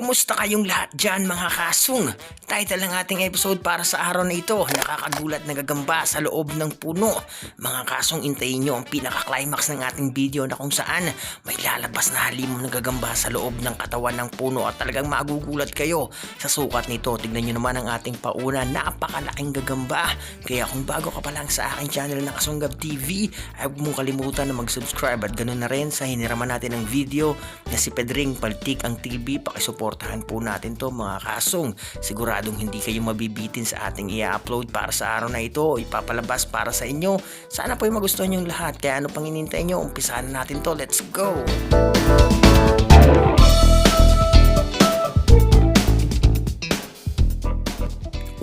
Kumusta kayong lahat dyan mga kasong? Title ng ating episode para sa araw na ito, nakakagulat na gagamba sa loob ng puno. Mga kasong, intayin nyo ang pinaka-climax ng ating video na kung saan may lalabas na halimong na gagamba sa loob ng katawan ng puno at talagang magugulat kayo sa sukat nito. Tignan nyo naman ang ating pauna, napakalaking gagamba. Kaya kung bago ka pa lang sa aking channel na Kasunggab TV, ay huwag mong kalimutan na mag-subscribe at ganoon na rin sa hiniraman natin ng video na si Pedring Paltik ang TV. Pakisuportahan po natin to mga kasong. Siguradong hindi kayo mabibitin sa ating i-upload para sa araw na ito. Ipapalabas para sa inyo. Sana po ay magustuhan nyo lahat. Kaya ano pang inintay nyo? Umpisahan natin to. Let's go!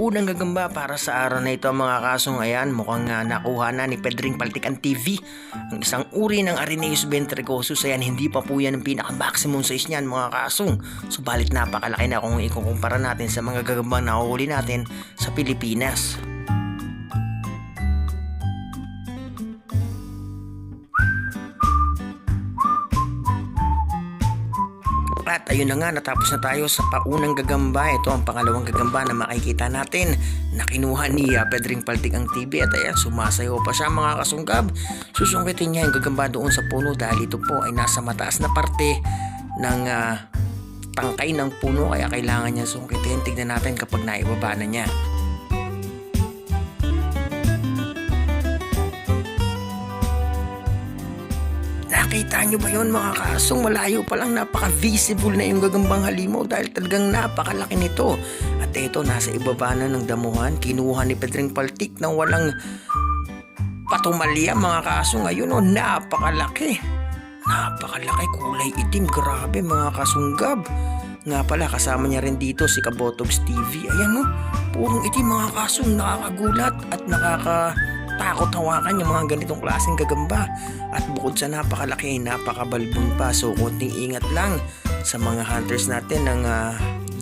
Unang gagamba para sa araw na ito mga kasong, ayan, mukhang nakuha na ni Pedring Paltik ang TV. Ang isang uri ng Arenaeus ventricosus, ayan, hindi pa po yan ang pinaka-maximum size niyan mga kasong. Subalit napakalaki na kung ikukumpara natin sa mga gagambang nahuhuli natin sa Pilipinas. At ayun na nga, natapos na tayo sa paunang gagamba. Ito ang pangalawang gagamba na makikita natin na kinuha ni Pedring Paltik ang TV. At ayan, sumasayaw pa siya mga kasunggab. Susungkitin niya yung gagamba doon sa puno dahil ito po ay nasa mataas na parte ng tangkay ng puno. Kaya kailangan niya sungkitin. Tignan natin kapag naibaba na niya. Nakita nyo ba yun mga kasong? Malayo pa lang, napaka-visible na yung gagambang halimaw dahil talagang napakalaki nito. At ito, nasa ibaba na ng damuhan. Kinuha ni Pedring Paltik nang walang patumalya mga kasong. Ayun o, napakalaki. Napakalaki, kulay itim. Grabe mga kasunggab. Nga pala, kasama niya rin dito si Kabotogs TV. Ayan o, purong itim mga kasong. Nakakagulat at takot hawakan yung mga ganitong klaseng gagamba. At bukod sa napakalaki, napakabalbon pa. So konting ingat lang sa mga hunters natin ng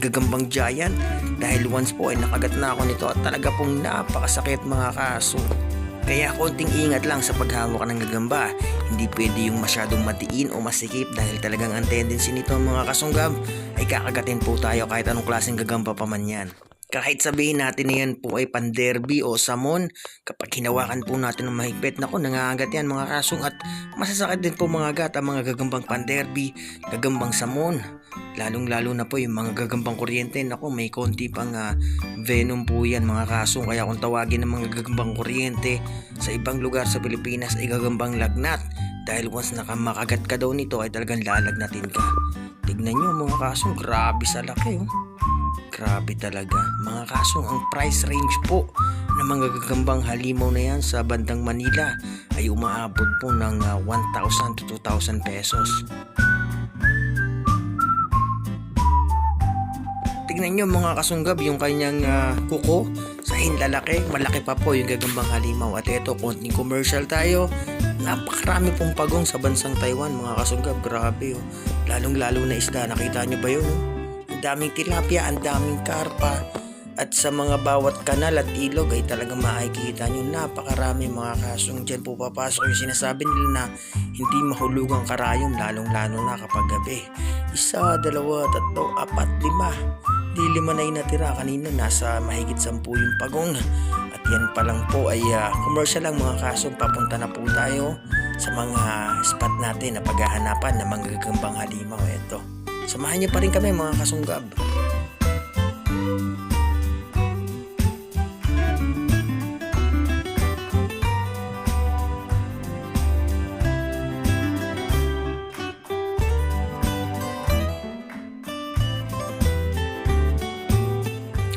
gagambang giant. Dahil once po ay nakagat na ako nito at talaga pong napakasakit mga kaso. Kaya konting ingat lang sa paghawak ng gagamba. Hindi pwede yung masyadong matiin o masikip dahil talagang ang tendency nito mga kasunggab ay kakagatin po tayo kahit anong klaseng gagamba pa man yan. Kahit sabihin natin na yan po ay panderby o samon, kapag hinawakan po natin ng mahigpit, naku, nangangagat yan mga kasong at masasakit din po mga agat ang mga gagambang panderby, gagambang samon. Lalong-lalo na po yung mga gagambang kuryente, naku, may konti pang venom po yan mga kasong. Kaya kung tawagin ng mga gagambang kuryente sa ibang lugar sa Pilipinas ay gagambang lagnat. Dahil once makagat ka daw nito ay talagang lalagnatin ka. Tignan nyo mga kasong, grabe sa laki oh. Grabe talaga. Mga kasong, ang price range po ng mga gagambang halimaw na yan sa bandang Manila ay umaabot po ng 1,000 to 2,000 pesos. Tignan nyo mga kasunggab yung kanyang kuko sa hinlalaki. Malaki pa po yung gagambang halimaw. At ito, konting commercial tayo. Napakarami pong pagong sa bansang Taiwan mga kasunggab. Grabe oh. Lalong-lalo na isda. Nakita nyo ba yun? Ang daming tilapia, ang daming karpa. At sa mga bawat kanal at ilog ay talagang makikita nyo napakarami mga kasong. Dyan po papasok yung sinasabi nila na hindi mahulugang karayom lalong-lalo na kapag gabi. 1, 2, 3, 4, 5. Di 5 na yung natira. Kanina nasa mahigit 10 yung pagong. At yan pa lang po ay commercial lang mga kasong. Papunta na po tayo sa mga spot natin na paghahanapan ng mga gagambang halimaw. Ito. Samahan niyo pa rin kami mga kasunggab.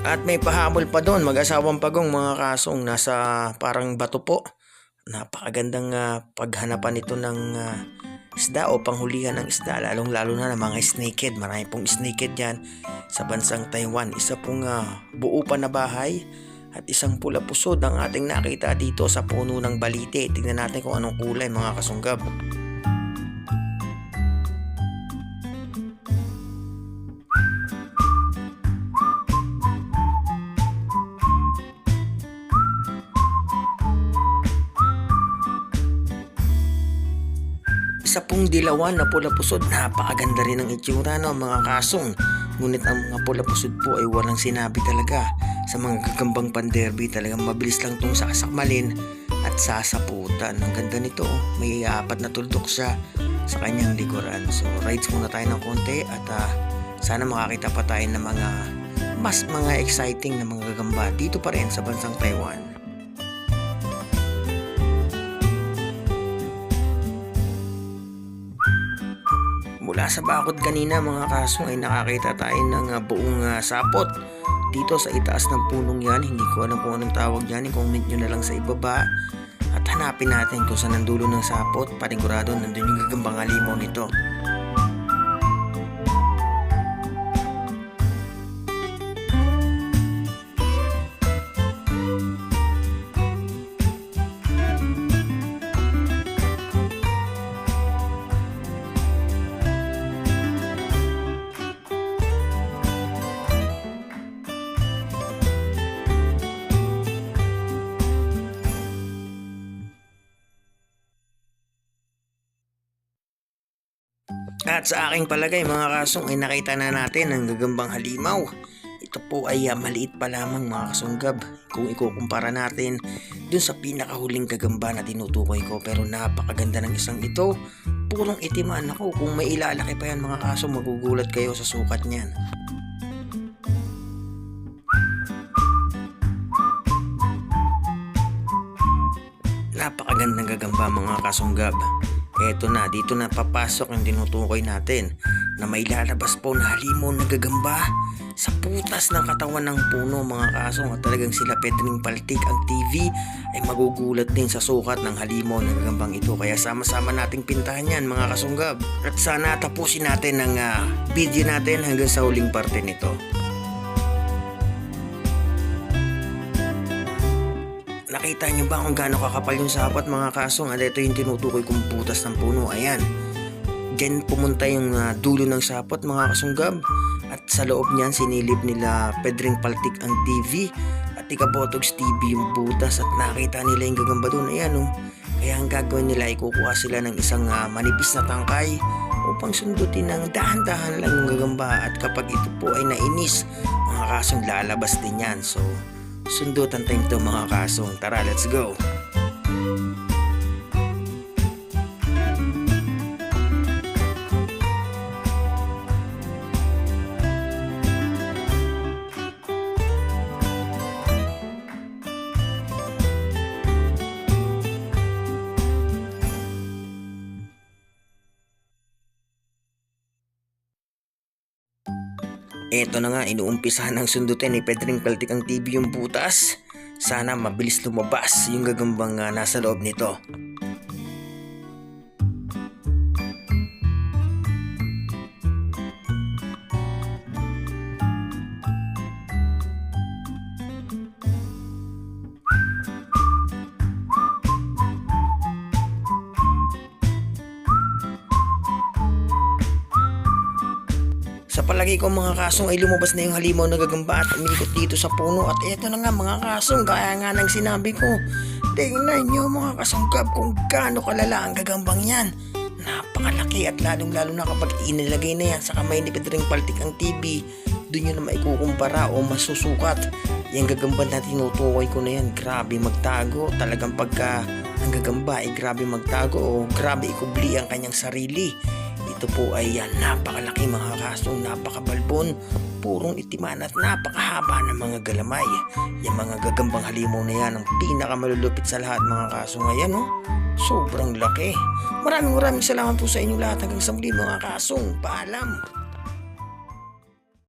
At may pahabol pa doon, mag-asawang pagong mga kasong nasa parang bato po. Napakagandang paghanapan ito ng isda o panghulihan ng isda, lalong-lalo na ng mga snakehead. Marami pong snakehead yan sa bansang Taiwan. Isa pong buo pa na bahay at isang pula pusod ang ating nakita dito sa puno ng balite. Tingnan natin kung anong kulay mga kasunggab. Isa pong dilawan na pula pusod, napakaganda rin ang itsura no mga kasong. Ngunit ang mga pula pusod po ay walang sinabi talaga. Sa mga gagambang panderby talagang mabilis lang itong sasakmalin at sasaputan. Ang ganda nito, may apat na tuldok siya sa kanyang likuran. So rides muna tayo ng konti at sana makakita pa tayo ng mga exciting na mga gagamba dito pa rin sa bansang Taiwan. Mula sa bakod kanina mga kasong ay nakakita tayo ng buong sapot dito sa itaas ng punong yan. Hindi ko alam kung anong tawag yan, i-comment nyo na lang sa ibaba at hanapin natin kung saan ang dulo ng sapot. Panigurado nandun yung gagambang halimaw nito. At sa aking palagay mga kasong ay nakita na natin ang gagambang halimaw. Ito po ay maliit pa lamang mga kasunggab kung ikukumpara natin dun sa pinakahuling gagamba na tinutukoy ko. Pero napakaganda ng isang ito. Purong itiman ako. Kung may ilalaki pa yan mga kasong, magugulat kayo sa sukat niyan. Napakagandang gagamba mga kasunggab. Eto na, dito na papasok yung tinutukoy natin na may lalabas po na halimaw na gagamba sa putas ng katawan ng puno mga kasong. At talagang sila Pedring Paltik ang TV ay magugulat din sa sukat ng halimaw na gagambang ito. Kaya sama-sama nating pintahan yan mga kasunggab. At sana tapusin natin ang video natin hanggang sa huling parte nito. Nakita nyo ba kung gaano kakapal yung sapot mga kasong? At ito yung tinutukoy kong butas ng puno. Ayan. Diyan pumunta yung dulo ng sapot mga kasunggab. At sa loob niyan sinilip nila Pedring Paltik ang TV. At Ikabotogs TV yung butas. At nakita nila yung gagamba doon. Ayan oh. Kaya ang gagawin nila ay kukuha sila ng isang manipis na tangkay upang sundutin ng dahan-dahan lang yung gagamba. At kapag ito po ay nainis mga kasong, lalabas din yan. So sundutan time to mga kasong. Tara, let's go! Eto na nga, inuumpisahan ng sundutin ni Pedring Paltik ang TV yung butas. Sana mabilis lumabas yung gagambang nasa loob nito. Sa palagi ko mga kasong ay lumabas na yung halimaw na gagamba at umikot dito sa puno. At eto na nga mga kasong, gaya nga ng sinabi ko, tingnan nyo mga kasunggab kung gaano kalala ang gagambang yan. Napakalaki at lalong lalo na kapag inilagay na yan sa kamay ni Pedring Paltik ang TV, doon nyo na maikukumpara o masusukat. Yung gagamba na tinutukoy ko na yan, grabe magtago. Talagang pagka ang gagamba ay grabe magtago o grabe ikubli ang kanyang sarili. Ito po ay napakalaki mga kasong, napakabalbon, purong itiman at napakahaba ng mga galamay. Yung mga gagambang halimaw na yan ang pinakamalulupit sa lahat mga kasong. Ayan oh, sobrang laki. Maraming salamat po sa inyo lahat. Hanggang sa muli mga kasong, paalam.